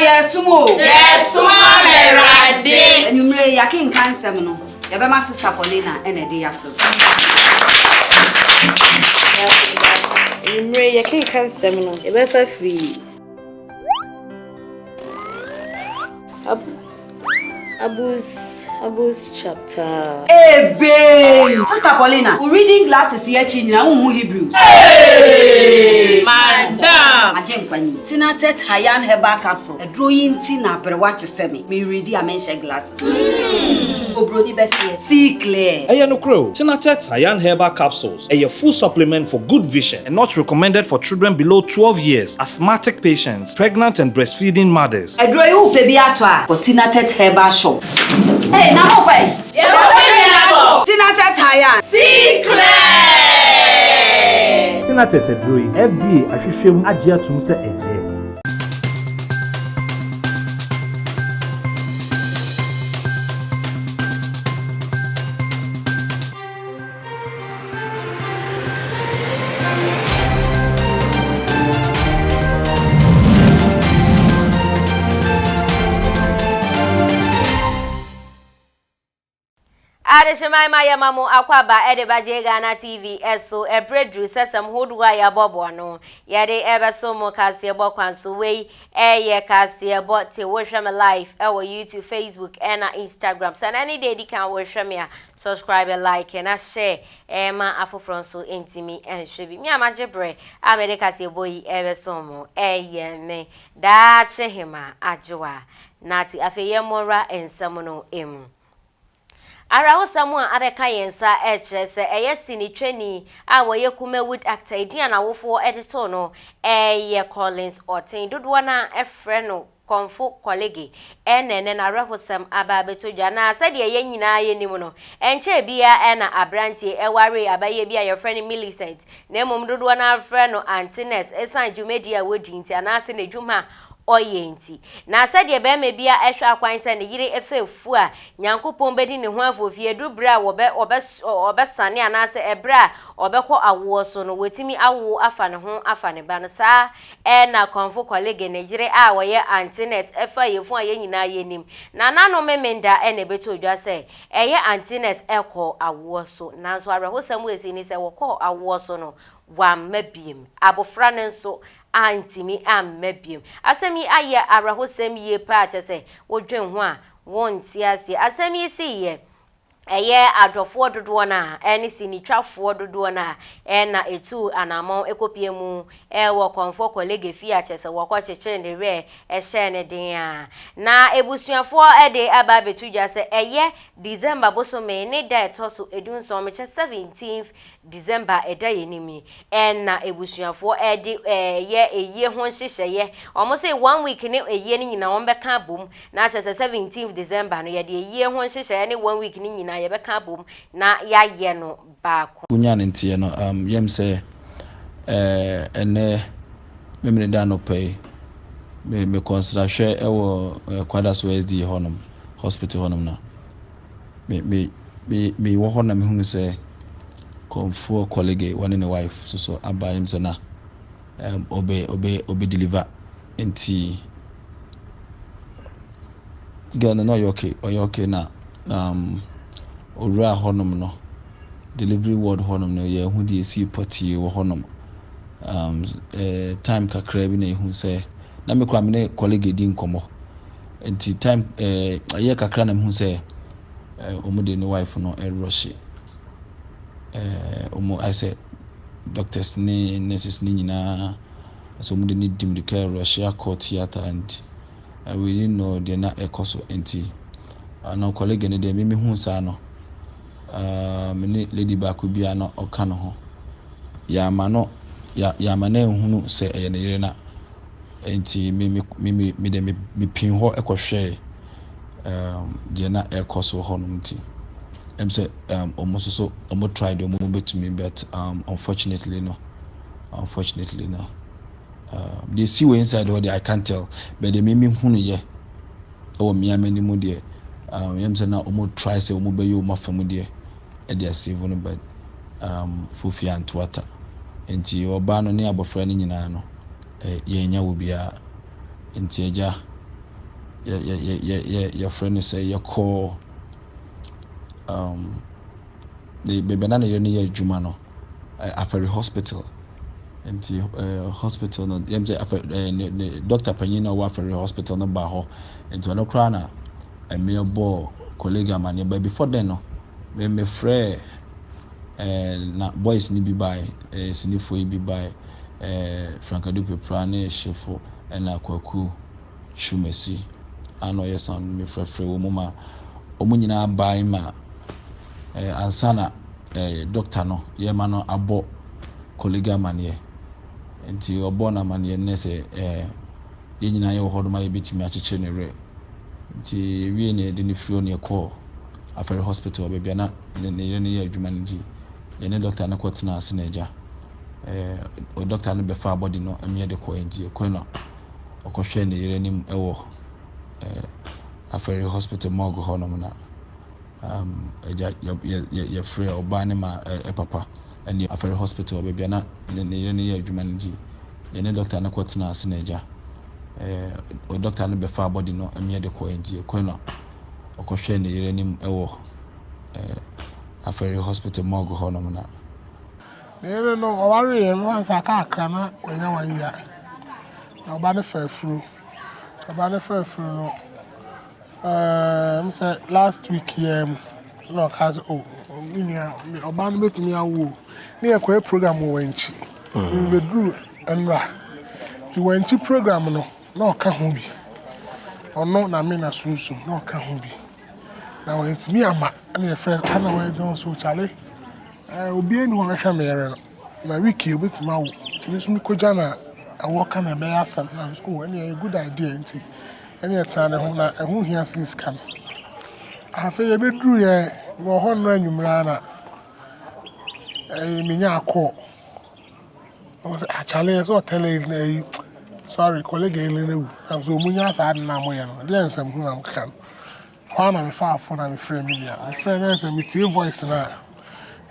yes, sumo. Yes, mama, rade. And you may yakin cancer, no. Your my sister Paulina and a day after. You may yakin cancer, no. You better free. Abus chapter. Hey, babe. Sister Paulina, we reading glasses here in Hebrews. Hey, madam. Ajenkwani. Tina tet hayan herbal capsule. A drawing tina per what to semi. Me ready a mention glasses. Obrodi besi. See clear. No crow. Kinaata Hayan herbal capsules. A full supplement for good vision and not recommended for children below 12 years, asthmatic patients, pregnant and breastfeeding mothers. A draw you baby atwa for Tina tet herbal shop. Hey, now what? Kinaata Hayan. See clear. Kinaata Brui FDA ahwehwem agye atum se eje. Adeshemaima ya mamu akwaba edebaje Ghana TV eso ebredru sesam hodwa ya bobo no yade ebe so mo kase bo kwanso we eye kase bo te wohwe me live ewo YouTube, Facebook and Instagram. So any day di kan wohwe me a subscribe, like and share ma afofron so intimi and shebi mi amaje bre America se boyi ebe so mo eye me da chehima ajwa nati afeye mora ensam no emu. Arawo samwa abeka yensa se eyesi ni twani a woye Kumawood actor idi anawofo editor no Collins Otin dodo na efre no Komfour Kolege enene na rahosam aba betodwa na sade ye nyina ye nim no enche bia na abrantie eware abaye bia ye friend Millicent na mom dodo na afre no Antines esan dwumedi a wodi nti anase na dwuma oyenti na sade be me bia ehwe akwan se ne yire efefu a nyankopon bedi ne ho afofie du bra obe sane anase ebra obekọ awo so no wetimi awo afa ne ho afa ne ba no sa na Komfour Kolege ne yire a woye Antines efa yefu a ye nyina ye nim na nano memenda na beto dwa se eye Antines ekọ awo so nanso arehosam wesi ni se wokọ awo so no wa mabiem abofra ne nso antimi ammabiem asemi aye arahosem ye pa se wodwen ho a wonti ase asemi si ye eye adofo dodo na eni sinitwafo dodo na na etu anamon ekopie mu wo Komfour Kolege fi achese wokọ cheche ne re ehye ne den a na ebusuafo ede aba betudwa se eye December bosome ne da etoso edunso meche 17th December eda yenimi na ebusuafo ede eye ho hyehyeye omo se 1 week ne eye ni nyina won beka bom na achese 17th December no ye de eye ho hyehyeye ne 1 week ni nyina ye beka bom na ya ye no baako kunya ne ntie no yem se ene memre da no pay me consider hwe ewo Kwadas SD honum hospital honum na me wo honum me hunu se Komfour Kolege one in a wife so abayim se na obe deliver enti gana no you okay na ora honum no delivery word honum no ye hu di esi party wo honum time kakra bi na hu se na me kwa me ne Kolege di nkomo enti time ye kakra na me hu se omude no wife no rush I said doctors ni nurses ni nyina so omude ni dim the care rush court theater and we didn't know they na ekoso enti na Kolege ne de me hu sa no me lady back bia no oka no ho ya ma na ehunu se eye ne yire na enti me de me pin ho ekohwe de na ekoso ho no nti em say almost so almost tried almost betumi but unfortunately no they see we inside what I can't tell but they me hunu ye o me amani mu de yam say na almost try say almost be you ma famu de e dey save no but fufi antwata enti oba no ne abofra no nyina no ye nya wo bia enti eja your friend say your call the baby na ye ni adwuma no aferi hospital nti hospital no yemje aferi doctor panyin na wa aferi hospital no ba ho nti ono kra na me bo colleague amane but before then no me frɛ na boys ni bi by sinifo bi by Frankadu Pepra na shefo na kwaku shumesi ano yesan me frɛ wo mama omunyina by ma ansana doctor no ye ma no abo colleague amane nti obo na amane ne se ye nyina ye ho do ma ye betimi akyeche ne re nti wie ne de ne frio ne call after hospital baby na ne ye adwuma nji ye ne doctor na kwotena ase na eja o doctor no be fa body no eme de ko nti ko no okohwe ne yere nim ewo after hospital morgue ho no na eja ye free oba ne ma papa and after hospital baby na ne ye adwuma nji ye ne doctor na kwotena ase na eja o doctor no be fa body no eme de ko nti ko no okohwe ne yere nim ewo after hospital morgue ho no na Nere no owari e mo ansa ka akra na onya wan ya. Na oba ne fa afuru. Oba ne fa afuru no say last week here no cause minia oba no betimi awo. Ne e ko program wo wanchi. We do enra. Ti wanchi program no na oka ho bi. Ono na me na sunsun na oka ho bi. Na wantimi ama na e friend ana wan don so chale. Obi eni ho hwa mere no na wiki obetima wo timi so mi koja na awoka na be asam na so eni a good idea nti eni etane ho na ehu hia since kan afa ye bedru ye wo ho no anwumra na minya akọ o se achale so tele na sorry colleague ele na wu am so munya sa na mo ye no de ensam hu am kan ho na me fa afọ na me frɛ mi ya me frɛ na ensam mi tie voice na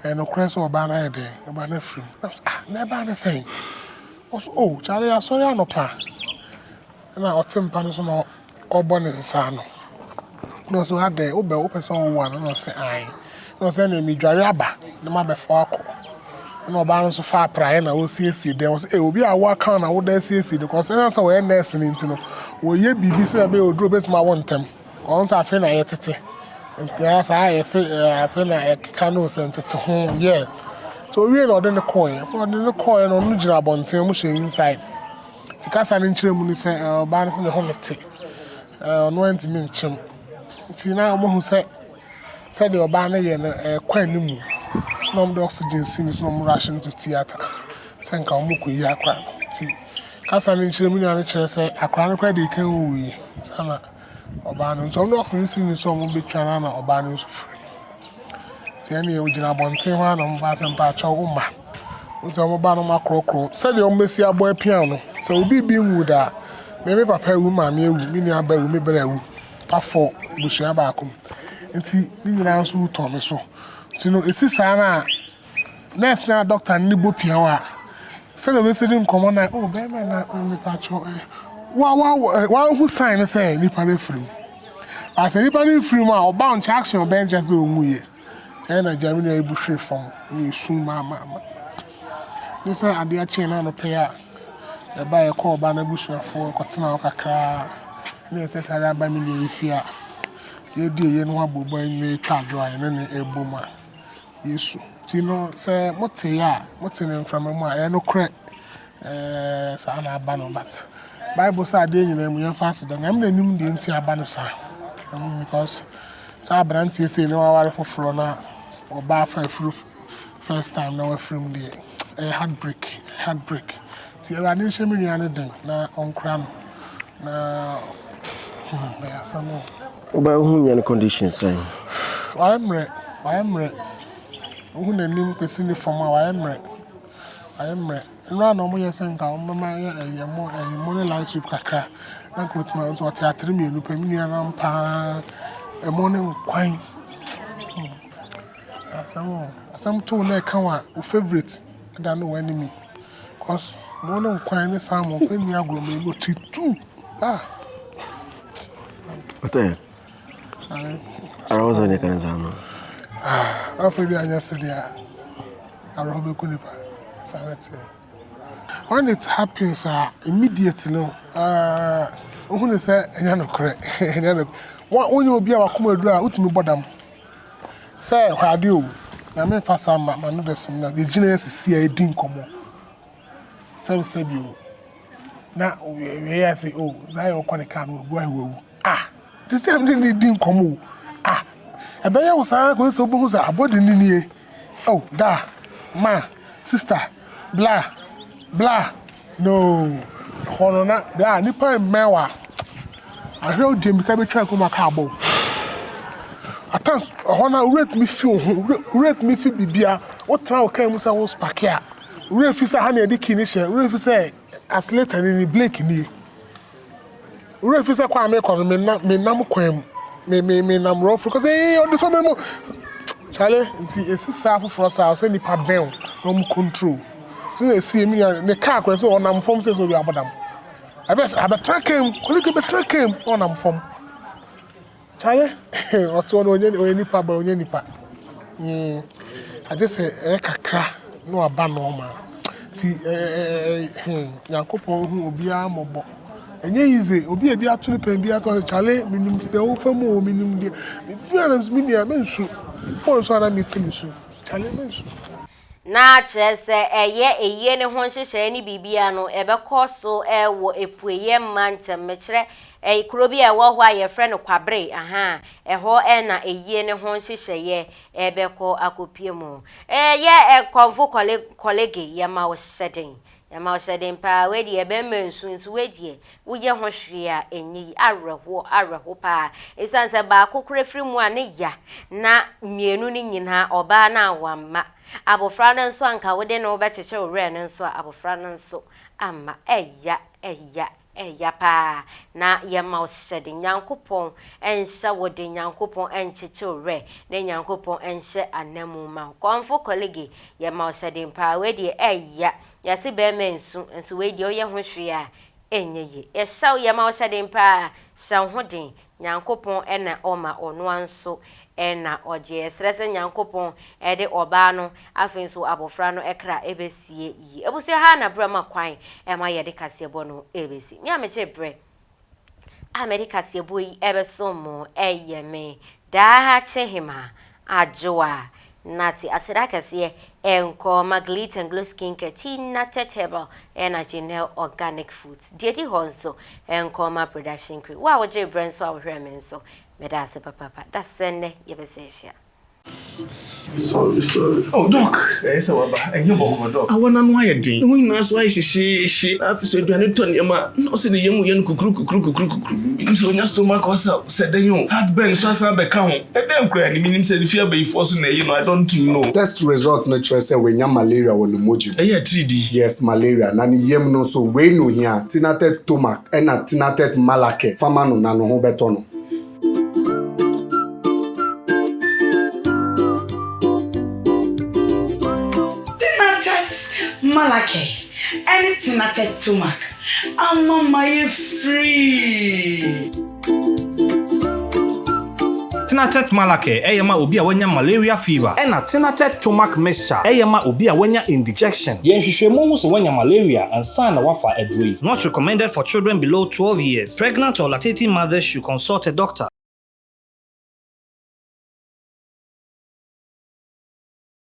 and okra so oba na ede oba na frim never na say oh Charlie sorry anopa na otempa no so no obo ne nsa no so ade obe person one no say ai no say na mi dware aba na ma be fo akọ na oba no so fa prae na o siesie dem o say obi a wa kan na wo da siesie because na say we nurse ni ntino wo ye bibi say be oduro betima wontem on sa fe na ye tete yes, I feel like canoes and it's home, yeah. So we are not in the coin. For the coin on Nujra Bonte, Musha inside. Tikas and inchim, say, Barnes in the honesty. No one to mention. Tina, who said the Obana and Quenu. No the oxygen scenes, no ration to theatre. Sanka Muku Yakra. Tea. Casan inchim, and say, a crown credit can we. Sana. Obano so no sin so mo betwa na obano so free ti ene e ojina bonten ho na mo ba sem pa cha umma so mo ba no makrokro se de o mesi abo apia no so obi bi nwu da me papa ewu ma me ewu mi ni aba ewu me bra ewu pa fo busua ba akom nti ni nyina so to me so ti no esi sa na nurse na doctor ni bo pia wa se no mesi din komo na oh be na me pa cho wa who sign say nipa na free as nipa na free ma o bound action ben just o muye say na Germany e buhwe from ni su ma ni say ade a chain na no pay a e ba e call ba na busuafo kwotena kakra ni say say ba mi ni fia ye die ye no abobo ni twa joy na e boma yesu ti no say mote ya mote ne from mu a e no kre sa na ba no but Bible said dey nyina mu fast dan am na nim de nti aba no sa because sa branti say no aware foforo na oba fa furu first time na wa from the heartbreak ti era ni shemi nua den na onkra no na ya samo oba hu nya conditions say I am re hu na nim kwesi ni form I am re no no mo yesen ka o mama ye mo ne light soup kakra na ko tuma so theater mi enu pami nua na mpa e mo ne kwan asam to na kan wa o favorite da no wani mi cause mo ne kwan ne sam mo pami agro me mo titu What the? I was on the Kanzano. I feel behind yesterday. I rob a kunipa. When it happens, immediately, who is a correct? When you be our commodore, what me bottom? Say, how do you? I mean, for some, my mother, the genius see a ding come. So said you. Now, we say, oh, Zion Quanican will go. The same thing didn't come. I bet I was going so bones about the Nini. Oh, da, ma, sister, blah, blah. No, Honor, da, Nipper and Mewa. I heard Jim Cabby track on my cabo. At times, Honor, rate me feel Bibia. What trial came with our spakia? Refisa honey, the kinisha, refisa as later in the Blake in you. Refisa Kwame, cause me nam quem. Me nam rough because on the time Charlie, it's a safu for us. I'll send the pad down from control. So they see me in the car question on am form says we are madam. I bet track him, colleague be track him on am form. Charlie, what's on any pad or any pad? I just say kakra no aba normal. Ti Yankopon hu obi a mobo. Enye easy obi e bi atunu pen bi ato chale minim ste o famu minim de bi anams minia mensu pon so ana meeting so chale mensu na chese eye ne ho hyehyɛ ne bibia no ebekɔ so wo epueye mantem mekere kuro bi ewo ho aye frɛ no kwabre ɛhɔ na eye ne ho hyehyɛ ebekɔ akopie mu Komfour Kolege yama wo hyɛden yama wo hyɛden pa we de ebemensu nso we de wo ye ho hwe a enyi arɛho pa esanse ba kokore firi mu a ne ya na mienu ni nyina oba na awamma abofra no nso anka wo de no be kyekye owre no nso abofra no nso amma eya pa na yema ohyede Nyankopon enhye wo de Nyankopon enkyekye owre na Nyankopon enhye anamu ma Komfour Kolege yema ohyede pa we de eya yase be mensu enso we de oye ho hwe a enye yeshaw yema ohyede pa shan hoden Nyankopon ena oma ono anso ena oje stress Nyankopon de oba no afenso abofra no ekra ebesie yi ebusie ha na brama kwan ema ye de kasebo no ebesi mi ameche bre America sebo yi ebesomo eyeme da chehima ajoa nati asira kase enko maglit and glow skincare Kinaata table energy nail organic foods dedi honso enko ma production crew wa woje brand so awhwe men so medase papa that's send yebesesha. Sorry. Oh, Doc. Yes, and you walk, Doc. I want to know your day. Who knows why she after 20 ton yama, no, see the young cook. So, your stomach was out, said the young. Had been so as I become. And then crying, meaning said if you are forcing it, I don't know. Test results natural say when you malaria will no moji. Yeah, 3D. Yes, malaria. Nani yem no so we no here. Kinaata tomac and a Kinaata malake. Famano nano ho betono. Malake, anything at tomac. I'm on my free. Kinaata malake eyema obi a wanya malaria fever ena Kinaata tomac mixture eyema obi a wanya indigestion yenhwehwemu hu so wanya malaria and sign na wafa adroi not recommended for children below 12 years. Pregnant or lactating mothers should consult a doctor.